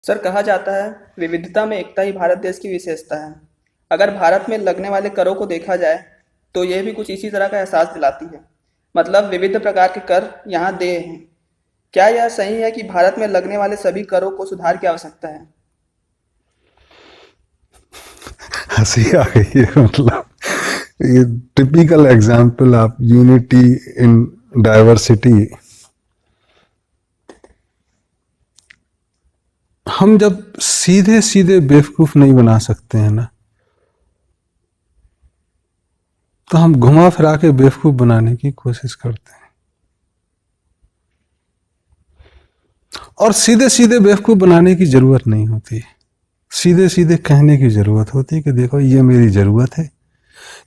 Sir, कहा जाता है विविधता में एकता ही भारत देश की विशेषता है। अगर भारत में लगने वाले करों को देखा जाए तो यह भी कुछ इसी तरह का एहसास दिलाती है। मतलब विविध प्रकार के कर यहाँ देय हैं। क्या यह सही है कि भारत में लगने वाले सभी करों को सुधार की आवश्यकता है? हंसी आ गई है। मतलब ये typical example of unity in diversity. हम जब सीधे सीधे बेवकूफ नहीं बना सकते हैं ना, तो हम घुमा फिरा के बेवकूफ बनाने की कोशिश करते हैं। और सीधे सीधे बेवकूफ बनाने की जरूरत नहीं होती, सीधे सीधे कहने की जरूरत होती है कि देखो ये मेरी जरूरत है,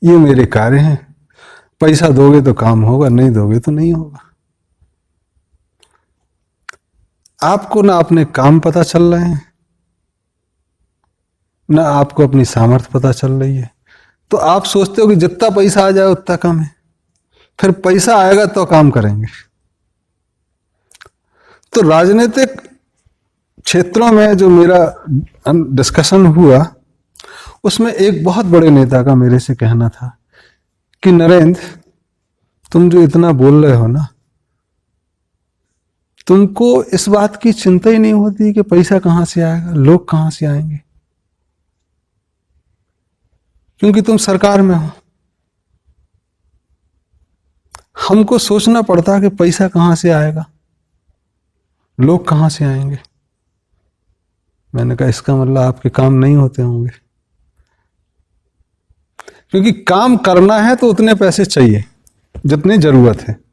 ये मेरे कार्य हैं, पैसा दोगे तो काम होगा, नहीं दोगे तो नहीं होगा। आपको ना अपने काम पता चल रहे हैं, ना आपको अपनी सामर्थ्य पता चल रही है, तो आप सोचते हो कि जितना पैसा आ जाए उतना कम है, फिर पैसा आएगा तो काम करेंगे। तो राजनीतिक क्षेत्रों में जो मेरा डिस्कशन हुआ, उसमें एक बहुत बड़े नेता का मेरे से कहना था कि नरेंद्र, तुम जो इतना बोल रहे हो ना, तुमको इस बात की चिंता ही नहीं होती कि पैसा कहां से आएगा, लोग कहां से आएंगे, क्योंकि तुम सरकार में हो। हमको सोचना पड़ता कि पैसा कहां से आएगा, लोग कहां से आएंगे। मैंने कहा इसका मतलब आपके काम नहीं होते होंगे, क्योंकि काम करना है तो उतने पैसे चाहिए जितनी जरूरत है।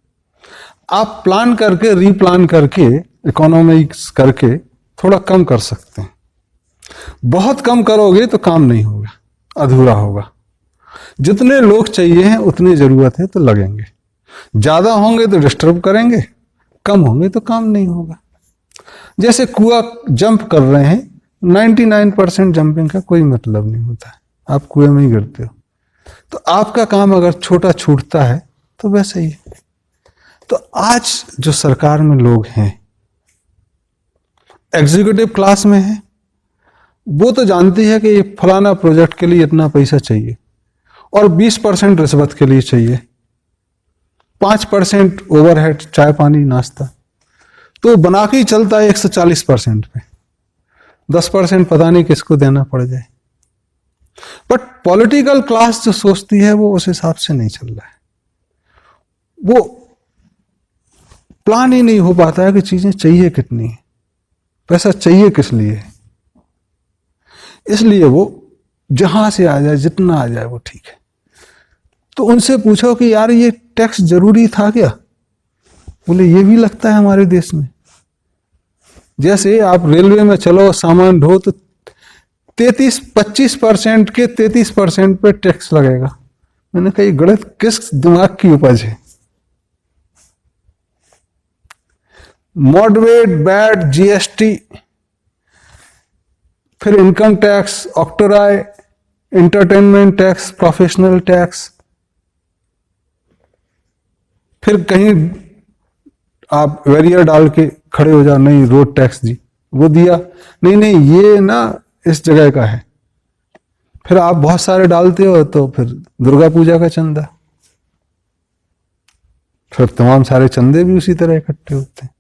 आप प्लान करके, रीप्लान करके, इकोनॉमिक्स करके थोड़ा कम कर सकते हैं। बहुत कम करोगे तो काम नहीं होगा, अधूरा होगा। जितने लोग चाहिए हैं उतनी जरूरत है तो लगेंगे। ज्यादा होंगे तो डिस्टर्ब करेंगे, कम होंगे तो काम नहीं होगा। जैसे कुआं जंप कर रहे हैं, 99% जंपिंग का कोई मतलब नहीं होता है, आप कुएं में ही गिरते हो। तो आपका काम अगर छोटा छूटता है तो वैसे ही है। तो आज जो सरकार में लोग हैं, एग्जीक्यूटिव क्लास में है, वो तो जानती है कि ये फलाना प्रोजेक्ट के लिए इतना पैसा चाहिए और 20% रिश्वत के लिए चाहिए, 5% ओवरहेड, चाय पानी नाश्ता, तो बना के ही चलता है 140% पे। 10% पता नहीं किसको देना पड़ जाए। बट पॉलिटिकल क्लास जो सोचती है वो उस हिसाब से नहीं चल रहा है। वो प्लान ही नहीं हो पाता है कि चीजें चाहिए कितनी है, पैसा चाहिए किस लिए है। इसलिए वो जहां से आ जाए, जितना आ जाए वो ठीक है। तो उनसे पूछो कि यार ये टैक्स जरूरी था क्या? बोले ये भी लगता है हमारे देश में। जैसे आप रेलवे में चलो, सामान ढो, तो 25% के 33% पे टैक्स लगेगा। मैंने कहा ये गणित किस दिमाग की उपज है? मॉडरेट बैट, जीएसटी, फिर income tax, octroi, entertainment tax, professional tax, फिर कहीं आप वेरियर डाल के खड़े हो जाओ, नहीं रोड टैक्स जी, वो दिया, नहीं नहीं ये ना इस जगह का है। फिर आप बहुत सारे डालते हो तो फिर दुर्गा पूजा का चंदा, फिर तमाम सारे चंदे भी उसी तरह इकट्ठे होते हैं।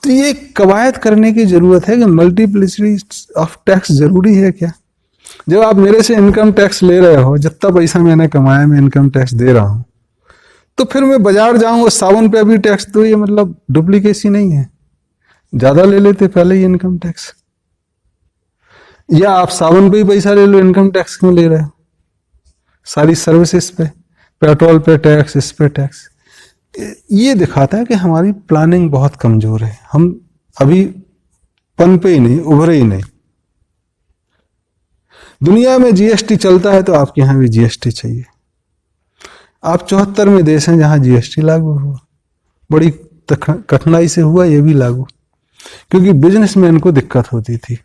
तो ये कवायद करने की जरूरत है कि मल्टीप्लिसिटी ऑफ टैक्स जरूरी है क्या? जब आप मेरे से इनकम टैक्स ले रहे हो, जितना पैसा मैंने कमाया मैं इनकम टैक्स दे रहा हूं, तो फिर मैं बाजार जाऊं और साबुन पे भी टैक्स दो, ये मतलब डुप्लीकेसी नहीं है? ज्यादा ले लेते पहले ही इनकम टैक्स। या आप साबुन पे ही पैसा ले लो, इनकम टैक्स क्यों ले रहे हो? सारी सर्विसेज पे, पेट्रोल पे टैक्स, इस पे टैक्स। ये दिखाता है कि हमारी प्लानिंग बहुत कमजोर है। हम अभी पनपे ही नहीं, उभरे ही नहीं। दुनिया में जीएसटी चलता है तो आपके यहां भी जीएसटी चाहिए। आप 74 में देश हैं जहां जीएसटी लागू हुआ, बड़ी कठिनाई से हुआ ये भी लागू, क्योंकि बिजनेसमैन को दिक्कत होती थी।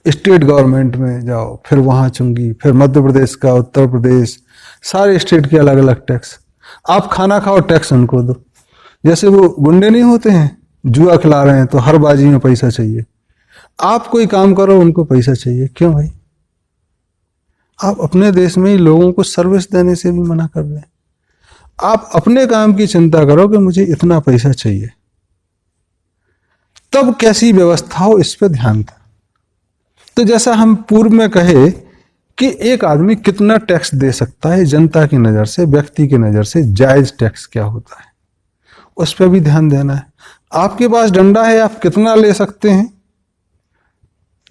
स्टेट गवर्नमेंट में जाओ, फिर वहां चुंगी, फिर मध्य प्रदेश का, उत्तर प्रदेश, सारे स्टेट के अलग अलग टैक्स। आप खाना खाओ, टैक्स उनको दो। जैसे वो गुंडे नहीं होते हैं जुआ खिला रहे हैं तो हर बाजी में पैसा चाहिए। आप कोई काम करो, उनको पैसा चाहिए। क्यों भाई? आप अपने देश में ही लोगों को सर्विस देने से भी मना कर रहे हैं। आप अपने काम की चिंता करो कि मुझे इतना पैसा चाहिए। तब कैसी व्यवस्था हो, इस पर ध्यान था। तो जैसा हम पूर्व में कहे कि एक आदमी कितना टैक्स दे सकता है, जनता की नजर से, व्यक्ति की नजर से जायज टैक्स क्या होता है, उस पर भी ध्यान देना है। आपके पास डंडा है, आप कितना ले सकते हैं?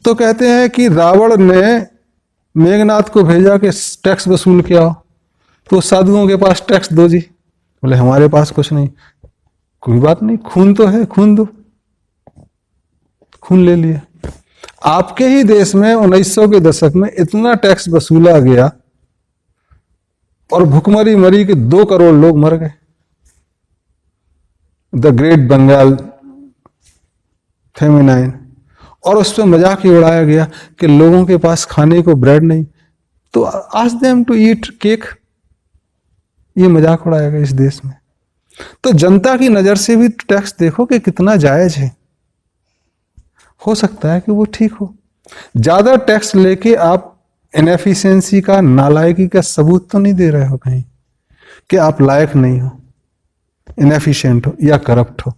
तो कहते हैं कि रावण ने मेघनाथ को भेजा कि टैक्स वसूल के आओ, तो साधुओं के पास टैक्स दो जी। बोले हमारे पास कुछ नहीं। कोई बात नहीं, खून तो है, खून दो। खून ले लिया। आपके ही देश में 1900 के दशक में इतना टैक्स वसूला गया और भुखमरी मरी के 2 करोड़ लोग मर गए। The great Bengal feminine. और उस पर मजाक ही उड़ाया गया कि लोगों के पास खाने को ब्रेड नहीं, तो ask them to eat cake. ये मजाक उड़ाया गया इस देश में। तो जनता की नजर से भी टैक्स देखो कि कितना जायज है। हो सकता है कि वो ठीक हो। ज्यादा टैक्स लेके आप इनएफिशिएंसी का, नालायकी का सबूत तो नहीं दे रहे हो कहीं कि आप लायक नहीं हो, इनएफिशिएंट हो या करप्ट हो।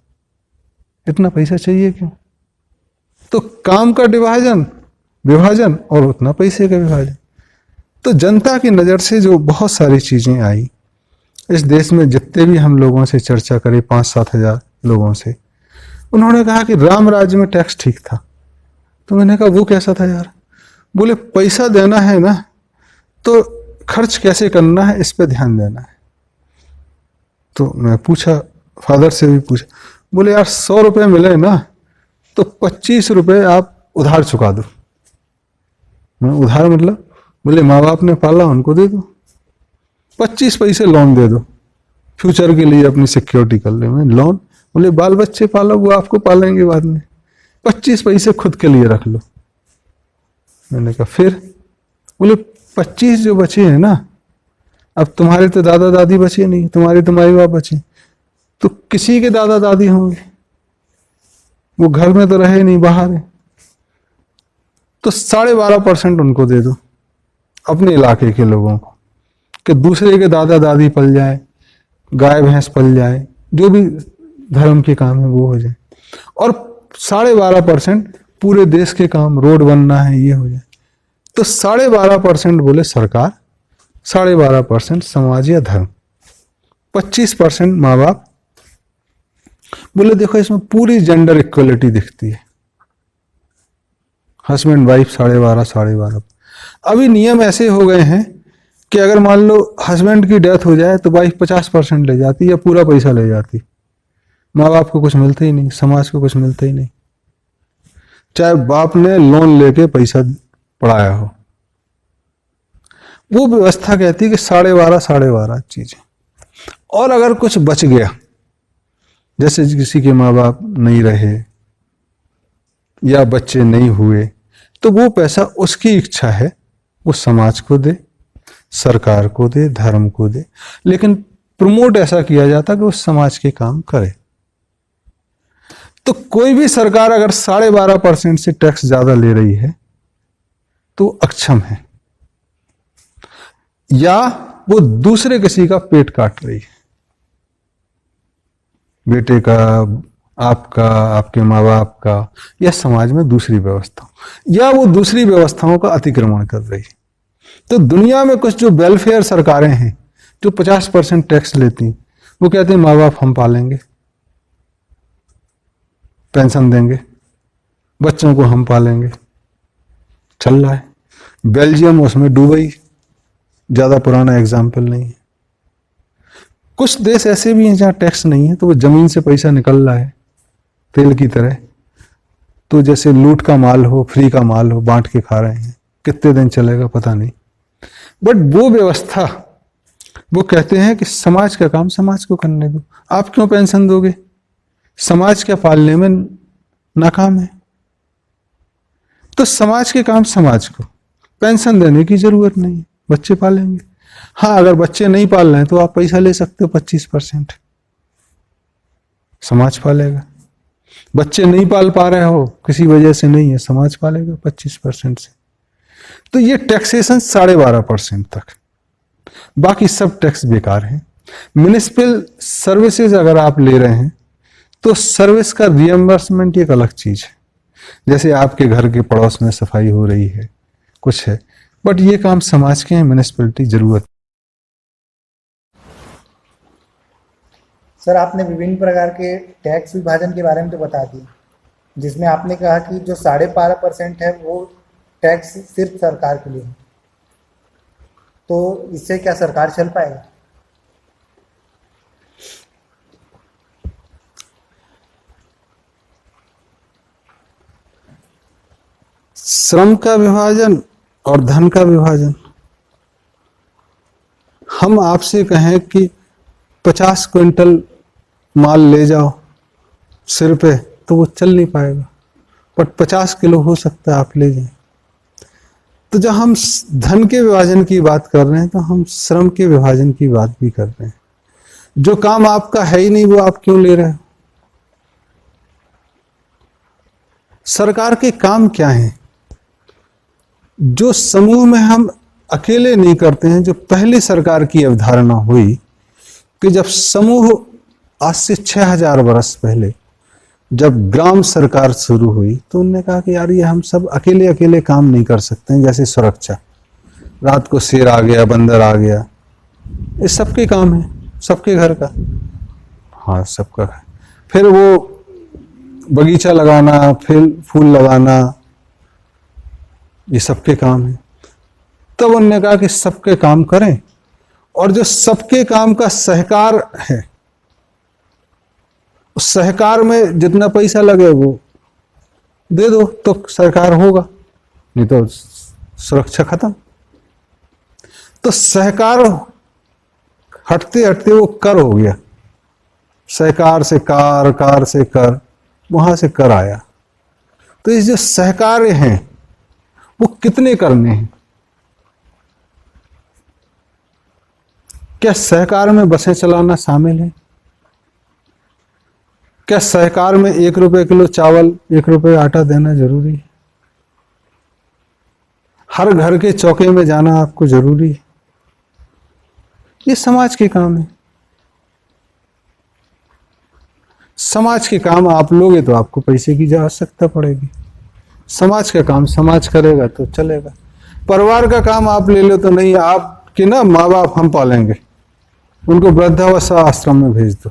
इतना पैसा चाहिए क्यों? तो काम का विभाजन और उतना पैसे का विभाजन। तो जनता की नजर से जो बहुत सारी चीजें आई इस देश में, जितने भी हम लोगों से चर्चा करें, 5-7 हजार लोगों से, उन्होंने कहा कि राम राज्य में टैक्स ठीक था। तो मैंने कहा वो कैसा था यार? बोले पैसा देना है ना, तो खर्च कैसे करना है इस पे ध्यान देना है। तो मैं पूछा, फादर से भी पूछा, बोले यार 100 रुपये मिले ना, तो 25 रुपये आप उधार चुका दो। मैं उधार मतलब? बोले माँ बाप ने पाला, उनको दे दो। 25 पैसे लोन दे दो, फ्यूचर के लिए अपनी सिक्योरिटी कर ले। मैं लोन? बोले बाल बच्चे पालो, वो आपको पालेंगे बाद में। 25 पैसे खुद के लिए रख लो। मैंने कहा फिर? बोले 25 जो बचे हैं ना, अब तुम्हारे तो दादा दादी बचे नहीं, तुम्हारे तो माई बाप बचे, तो किसी के दादा दादी होंगे, वो घर में तो रहे नहीं, बाहर है। तो 12.5% उनको दे दो, अपने इलाके के लोगों को, कि दूसरे के दादा दादी पल जाए, गाय भैंस पल जाए, जो भी धर्म के काम है वो हो जाए। और 12.5% पूरे देश के काम, रोड बनना है, ये हो जाए। तो 12.5% बोले सरकार, 12.5% समाज या धर्म, 25% माँ बाप। बोले देखो इसमें पूरी जेंडर इक्वलिटी दिखती है, हस्बैंड वाइफ 12.5। अभी नियम ऐसे हो गए हैं कि अगर मान लो हस्बैंड की डेथ हो जाए तो वाइफ 50% ले जाती या पूरा पैसा ले जाती। माँ बाप को कुछ मिलता ही नहीं, समाज को कुछ मिलता ही नहीं, चाहे बाप ने लोन लेके पैसा पढ़ाया हो। वो व्यवस्था कहती है कि 12.5 चीजें। और अगर कुछ बच गया, जैसे किसी के माँ बाप नहीं रहे या बच्चे नहीं हुए, तो वो पैसा उसकी इच्छा है, वो समाज को दे, सरकार को दे, धर्म को दे, लेकिन प्रमोट ऐसा किया जाता कि वो समाज के काम करे। तो कोई भी सरकार अगर 12.5% से टैक्स ज्यादा ले रही है तो अक्षम है, या वो दूसरे किसी का पेट काट रही है, बेटे का, आपका, आपके माँ बाप का, या समाज में दूसरी व्यवस्था, या वो दूसरी व्यवस्थाओं का अतिक्रमण कर रही है। तो दुनिया में कुछ जो वेलफेयर सरकारें हैं जो 50% टैक्स लेती, वो कहते हैं माँ बाप हम पालेंगे, पेंशन देंगे, बच्चों को हम पालेंगे, चल रहा है। बेल्जियम, उसमें दुबई ज्यादा पुराना एग्जाम्पल नहीं है। कुछ देश ऐसे भी हैं जहां टैक्स नहीं है, तो वो जमीन से पैसा निकल रहा है तेल की तरह। तो जैसे लूट का माल हो, फ्री का माल हो, बांट के खा रहे हैं, कितने दिन चलेगा पता नहीं। बट वो व्यवस्था, वो कहते हैं कि समाज का काम समाज को करने दो। आप क्यों पेंशन दोगे? समाज क्या पालने में नाकाम है? तो समाज के काम समाज को, पेंशन देने की जरूरत नहीं, बच्चे पालेंगे। हाँ, अगर बच्चे नहीं पाल रहे हैं तो आप पैसा ले सकते हो 25%, समाज पालेगा। बच्चे नहीं पाल पा रहे हो, किसी वजह से नहीं है, समाज पालेगा 25% से। तो ये टैक्सेशन 12.5% तक, बाकी सब टैक्स बेकार है। म्युनिसिपल सर्विसेज अगर आप ले रहे हैं तो सर्विस का रिएम्बर्समेंट एक अलग चीज है। जैसे आपके घर के पड़ोस में सफाई हो रही है, कुछ है, बट ये काम समाज के हैं, म्युनिसिपैलिटी जरूरत। सर, आपने विभिन्न प्रकार के टैक्स विभाजन के बारे में तो बता दिया, जिसमें आपने कहा कि जो 12.5% है वो टैक्स सिर्फ सरकार के लिए है, तो इससे क्या सरकार चल पाएगा? श्रम का विभाजन और धन का विभाजन, हम आपसे कहें कि 50 क्विंटल माल ले जाओ सिर पे, तो वो चल नहीं पाएगा, बट 50 किलो हो सकता है आप ले जाएं। तो जब हम धन के विभाजन की बात कर रहे हैं तो हम श्रम के विभाजन की बात भी कर रहे हैं। जो काम आपका है ही नहीं वो आप क्यों ले रहे हो? सरकार के काम क्या हैं? जो समूह में हम अकेले नहीं करते हैं, जो पहली सरकार की अवधारणा हुई कि जब समूह, आज से 6000 वर्ष पहले जब ग्राम सरकार शुरू हुई, तो उन्होंने कहा कि यार ये हम सब अकेले अकेले काम नहीं कर सकते हैं। जैसे सुरक्षा, रात को शेर आ गया, बंदर आ गया, ये सबके काम है, सबके घर का, हाँ सबका है। फिर वो बगीचा लगाना, फिर फूल लगाना, ये सबके काम है। तब उन्होंने कहा कि सबके काम करें, और जो सबके काम का सहकार है, उस सहकार में जितना पैसा लगे वो दे दो तो सरकार होगा, नहीं तो सुरक्षा खत्म। तो सहकार हटते हटते वो कर हो गया, सहकार से कार, कार से कर, वहां से कर आया। तो ये जो सहकार्य हैं वो कितने करने हैं? क्या सहकार में बसें चलाना शामिल है? क्या सहकार में 1 रुपए किलो चावल, 1 रुपए आटा देना जरूरी है? हर घर के चौके में जाना आपको जरूरी है? ये समाज के काम है। समाज के काम आप लोगे तो आपको पैसे की आवश्यकता पड़ेगी। समाज का काम समाज करेगा तो चलेगा। परिवार का काम आप ले लो तो नहीं, आपके ना माँ बाप हम पालेंगे, उनको वृद्धावस्था आश्रम में भेज दो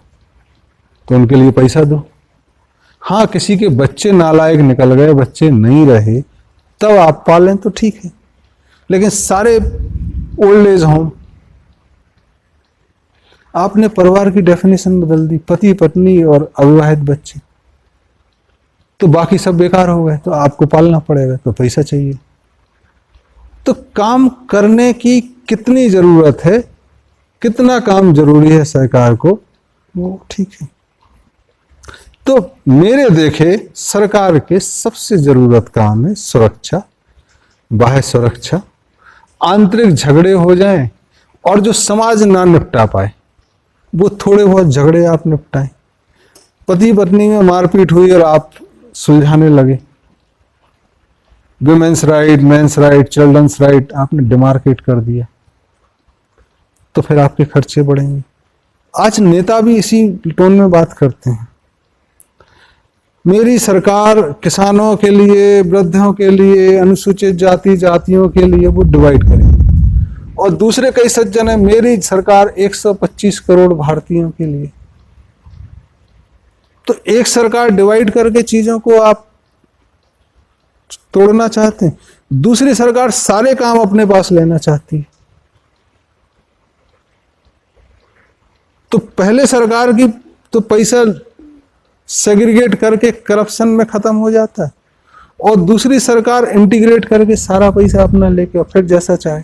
तो उनके लिए पैसा दो। हाँ, किसी के बच्चे नालायक निकल गए, बच्चे नहीं रहे, तब आप पालें तो ठीक है, लेकिन सारे ओल्ड एज होम, आपने परिवार की डेफिनेशन बदल दी, पति पत्नी और अविवाहित बच्चे, तो बाकी सब बेकार हो गए। तो आपको पालना पड़ेगा तो पैसा चाहिए। तो काम करने की कितनी जरूरत है, कितना काम जरूरी है सरकार को, वो ठीक है। तो मेरे देखे सरकार के सबसे जरूरत काम है सुरक्षा, बाह्य सुरक्षा, आंतरिक झगड़े हो जाएं और जो समाज ना निपटा पाए वो थोड़े बहुत झगड़े आप निपटाएं। पति पत्नी में मारपीट हुई और आप सुलझाने लगे, women's right, men's right, children's right आपने डिमार्केट कर दिया, तो फिर आपके खर्चे बढ़ेंगे। आज नेता भी इसी टोन में बात करते हैं, मेरी सरकार किसानों के लिए, वृद्धों के लिए, अनुसूचित जाति जातियों के लिए वो डिवाइड करेंगे। और दूसरे कई सज्जन है, मेरी सरकार 125 करोड़ भारतीयों के लिए। तो एक सरकार डिवाइड करके चीजों को आप तोड़ना चाहते हैं, दूसरी सरकार सारे काम अपने पास लेना चाहती है। तो पहले सरकार की तो पैसा सेग्रीगेट करके करप्शन में खत्म हो जाता है, और दूसरी सरकार इंटीग्रेट करके सारा पैसा अपना लेके और फिर जैसा चाहे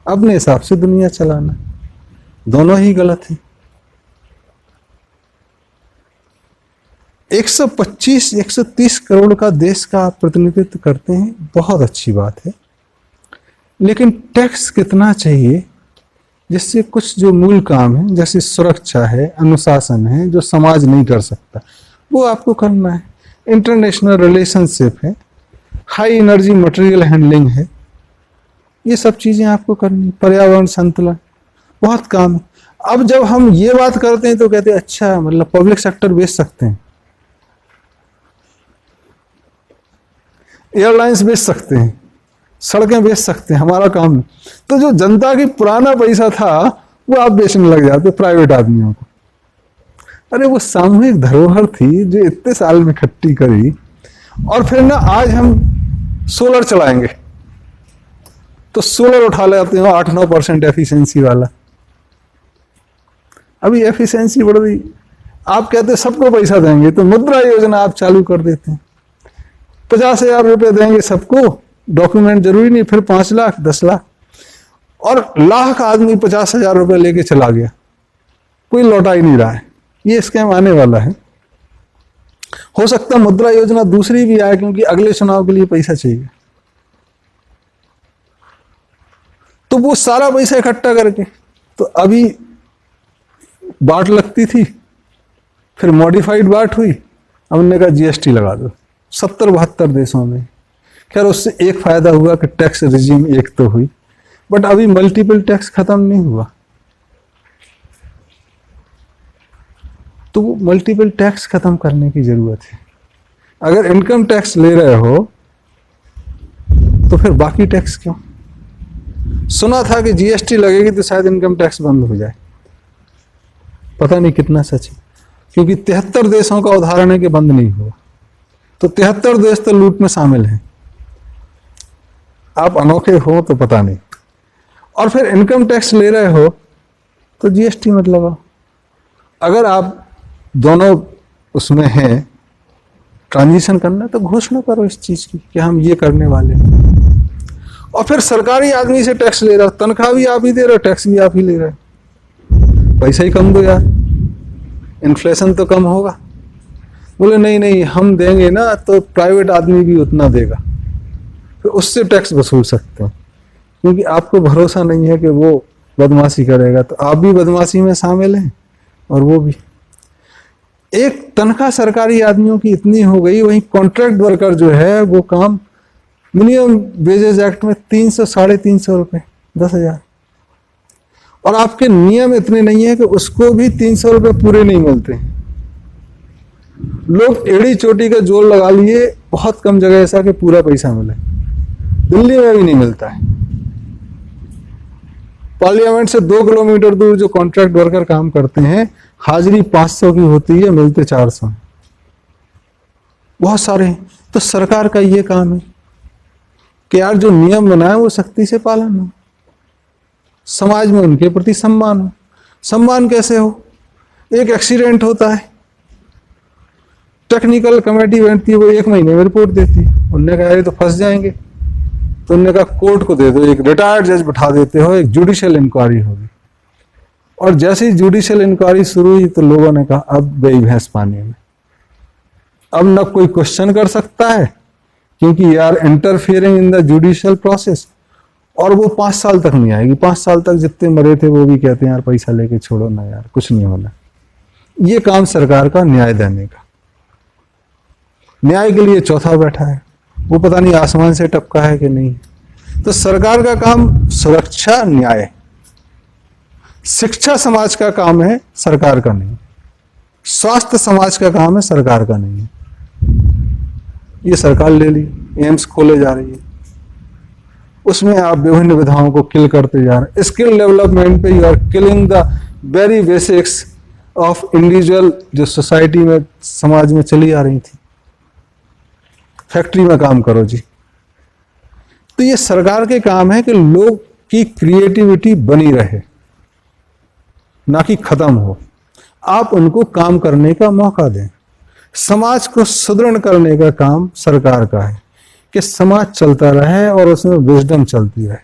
अपने हिसाब से दुनिया चलाना। दोनों ही गलत है। 125-130 करोड़ का देश का आप प्रतिनिधित्व करते हैं, बहुत अच्छी बात है, लेकिन टैक्स कितना चाहिए जिससे कुछ जो मूल काम है, जैसे सुरक्षा है, अनुशासन है, जो समाज नहीं कर सकता, वो आपको करना है। इंटरनेशनल रिलेशनशिप है, हाई एनर्जी मटेरियल हैंडलिंग है, ये सब चीजें आपको करनी। पर्यावरण संतुलन, बहुत काम है। अब जब हम ये बात करते हैं तो कहते हैं अच्छा मतलब पब्लिक सेक्टर बेच सकते हैं, एयरलाइंस बेच सकते हैं, सड़कें बेच सकते हैं, हमारा काम नहीं। तो जो जनता की पुराना पैसा था वो आप बेचने लग जाते प्राइवेट आदमियों को। अरे वो सामूहिक धरोहर थी जो इतने साल में इकट्ठी करी, और फिर ना आज हम सोलर चलाएंगे तो सोलर उठा लेते हो 8-9% एफिशिएंसी वाला। अभी एफिशिएंसी बढ़ रही, आप कहते सबको पैसा देंगे तो मुद्रा योजना आप चालू कर देते हैं, 50,000 रुपए देंगे सबको, डॉक्यूमेंट जरूरी नहीं, फिर 5 लाख 10 लाख, और लाख आदमी 50,000 रुपए लेके चला गया, कोई लौटा ही नहीं रहा है। ये स्कैम आने वाला है। हो सकता है मुद्रा योजना दूसरी भी आए, क्योंकि अगले चुनाव के लिए पैसा चाहिए। तो वो सारा पैसा इकट्ठा करके, तो अभी बाट लगती थी, फिर मॉडिफाइड बाट हुई, अब उन्होंने कहा जीएसटी लगा दो 70-72 देशों में। खैर उससे एक फायदा हुआ कि टैक्स रिजीम एक तो हुई, बट अभी मल्टीपल टैक्स खत्म नहीं हुआ। तो वो मल्टीपल टैक्स खत्म करने की जरूरत है। अगर इनकम टैक्स ले रहे हो तो फिर बाकी टैक्स क्यों? सुना था कि जीएसटी लगेगी तो शायद इनकम टैक्स बंद हो जाए, पता नहीं कितना सच है, क्योंकि 73 देशों का उदाहरण है कि बंद नहीं हुआ। तो 73 देश तो लूट में शामिल हैं, आप अनोखे हो तो पता नहीं। और फिर इनकम टैक्स ले रहे हो तो जीएसटी मत लगाओ। अगर आप दोनों उसमें हैं, ट्रांजिशन करना, तो घोषणा करो इस चीज की कि हम ये करने वाले हैं। और फिर सरकारी आदमी से टैक्स ले रहा हो, तनख्वाह भी आप ही दे रहे हो, टैक्स भी आप ही ले रहे हो, पैसा ही कम दो यार, इन्फ्लेशन तो कम होगा। बोले नहीं नहीं हम देंगे ना तो प्राइवेट आदमी भी उतना देगा, फिर उससे टैक्स वसूल सकते हो, क्योंकि आपको भरोसा नहीं है कि वो बदमाशी करेगा, तो आप भी बदमाशी में शामिल हैं और वो भी। एक तनख्वाह सरकारी आदमियों की इतनी हो गई, वहीं कॉन्ट्रैक्ट वर्कर जो है वो काम मिनिमम वेजेस एक्ट में 300-350 रुपए, 10,000, और आपके नियम इतने नहीं है कि उसको भी 300 रुपए पूरे नहीं मिलते। लोग एड़ी चोटी का जोर लगा लिए, बहुत कम जगह ऐसा कि पूरा पैसा मिले, दिल्ली में भी नहीं मिलता है। पार्लियामेंट से 2 किलोमीटर दूर जो कॉन्ट्रैक्ट वर्कर काम करते हैं, हाजिरी 500 की होती है, मिलते 400, बहुत सारे हैं। तो सरकार का ये काम है कि यार जो नियम बनाए वो सख्ती से पालन हो, समाज में उनके प्रति सम्मान हो। सम्मान कैसे हो? एक एक्सीडेंट होता है, टेक्निकल कमेटी बैठती है, वो 1 महीने में रिपोर्ट देती है। उनने कहा ये तो फंस जाएंगे, तो उन्होंने कहा कोर्ट को दे दो, एक रिटायर्ड जज बिठा देते हो, एक जुडिशियल इंक्वायरी होगी। और जैसे ही जुडिशियल इंक्वायरी शुरू हुई तो लोगों ने कहा अब गई भैंस पानी में, अब न कोई क्वेश्चन कर सकता है, क्योंकि यार interfering in the judicial process. और वो 5 साल तक नहीं आएगी, 5 साल तक जितने मरे थे वो भी कहते हैं यार पैसा लेके छोड़ो ना यार, कुछ नहीं होना। ये काम सरकार का न्याय देने का। न्याय के लिए चौथा बैठा है, वो पता नहीं आसमान से टपका है कि नहीं। तो सरकार का काम सुरक्षा, न्याय, शिक्षा समाज का काम है, सरकार का नहीं। स्वास्थ्य समाज का काम है, सरकार का नहीं है। ये सरकार ले ली, एम्स खोले जा रही है, उसमें आप विभिन्न विधाओं को किल करते जा रहे हैं। स्किल डेवलपमेंट पे you are killing the very basics of individual, जो सोसाइटी में समाज में चली आ रही थी। फैक्ट्री में काम करो जी। तो ये सरकार के काम है कि लोग की क्रिएटिविटी बनी रहे, ना कि खत्म हो। आप उनको काम करने का मौका दें। समाज को सुदृढ़ करने का काम सरकार का है कि समाज चलता रहे और उसमें विजडम चलती रहे,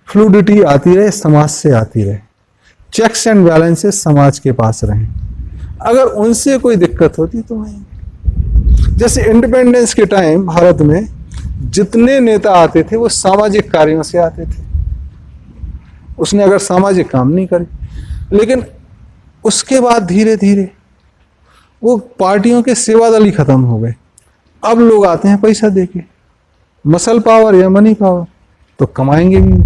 फ्लूडिटी आती रहे, समाज से आती रहे, चेक्स एंड बैलेंसेस समाज के पास रहें। अगर उनसे कोई दिक्कत होती तो वहीं, जैसे इंडिपेंडेंस के टाइम भारत में जितने नेता आते थे वो सामाजिक कार्यों से आते थे। उसने अगर सामाजिक काम नहीं करे, लेकिन उसके बाद धीरे धीरे वो पार्टियों के सेवा दल ही खत्म हो गए। अब लोग आते हैं पैसा देके, मसल पावर या मनी पावर, तो कमाएंगे भी,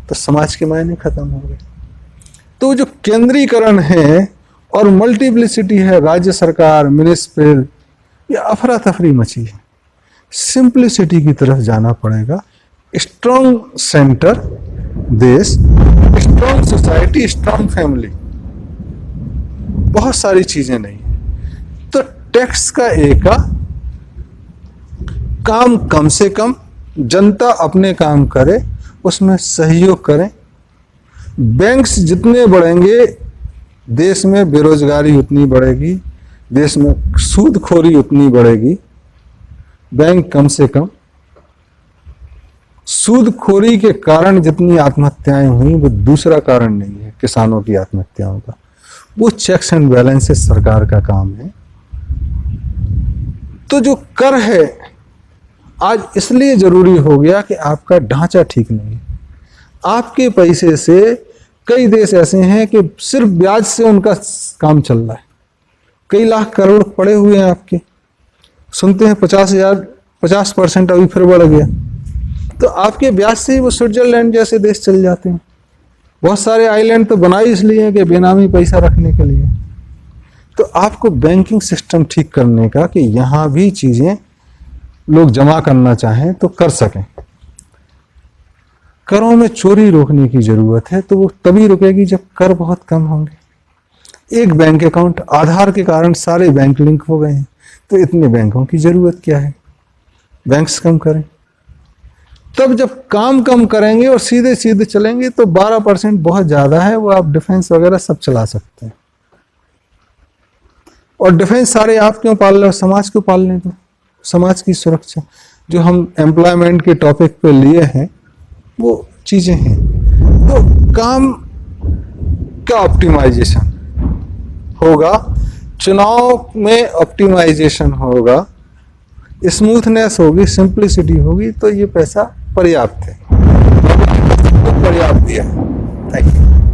तो समाज के मायने खत्म हो गए। तो जो केंद्रीकरण है और मल्टीप्लिसिटी है, राज्य सरकार, म्युनिसिपल, ये अफरा तफरी मची है। सिंप्लिसिटी की तरफ जाना पड़ेगा। स्ट्रॉन्ग सेंटर देश, स्ट्रॉन्ग सोसाइटी, स्ट्रॉन्ग फैमिली, बहुत सारी चीजें नहीं है। तो टैक्स का एक काम कम से कम जनता अपने काम करे, उसमें सहयोग करें। बैंक्स जितने बढ़ेंगे देश में बेरोजगारी उतनी बढ़ेगी, देश में सूदखोरी उतनी बढ़ेगी। बैंक कम से कम, सूदखोरी के कारण जितनी आत्महत्याएं हुई वो दूसरा कारण नहीं है किसानों की आत्महत्याओं का, वो चेक्स एंड बैलेंसेस सरकार का काम है। तो जो कर है आज इसलिए जरूरी हो गया कि आपका ढांचा ठीक नहीं है। आपके पैसे से कई देश ऐसे हैं कि सिर्फ ब्याज से उनका काम चल रहा है, कई लाख करोड़ पड़े हुए हैं आपके। सुनते हैं 50% अभी फिर बढ़ गया, तो आपके ब्याज से ही वो स्विट्जरलैंड जैसे देश चल जाते हैं। बहुत सारे आइलैंड तो बनाए इसलिए हैं कि बेनामी पैसा रखने के लिए। तो आपको बैंकिंग सिस्टम ठीक करने का कि यहाँ भी चीजें लोग जमा करना चाहें तो कर सकें। करों में चोरी रोकने की जरूरत है, तो वो तभी रुकेगी जब कर बहुत कम होंगे। एक बैंक अकाउंट, आधार के कारण सारे बैंक लिंक हो गए हैं, तो इतने बैंकों की जरूरत क्या है? बैंक्स कम करें। तब जब काम कम करेंगे और सीधे सीधे चलेंगे तो 12% बहुत ज्यादा है, वो आप डिफेंस वगैरह सब चला सकते हैं। और डिफेंस सारे आप क्यों पाल रहे हो? समाज को पालने दो, समाज की सुरक्षा। जो हम एम्प्लॉयमेंट के टॉपिक पे लिए हैं वो चीजें हैं। तो काम का ऑप्टिमाइजेशन होगा, चुनाव में ऑप्टिमाइजेशन होगा, स्मूथनेस होगी, सिंप्लिसिटी होगी, तो ये पैसा पर्याप्त है, तो पर्याप्त दिया। Thank you.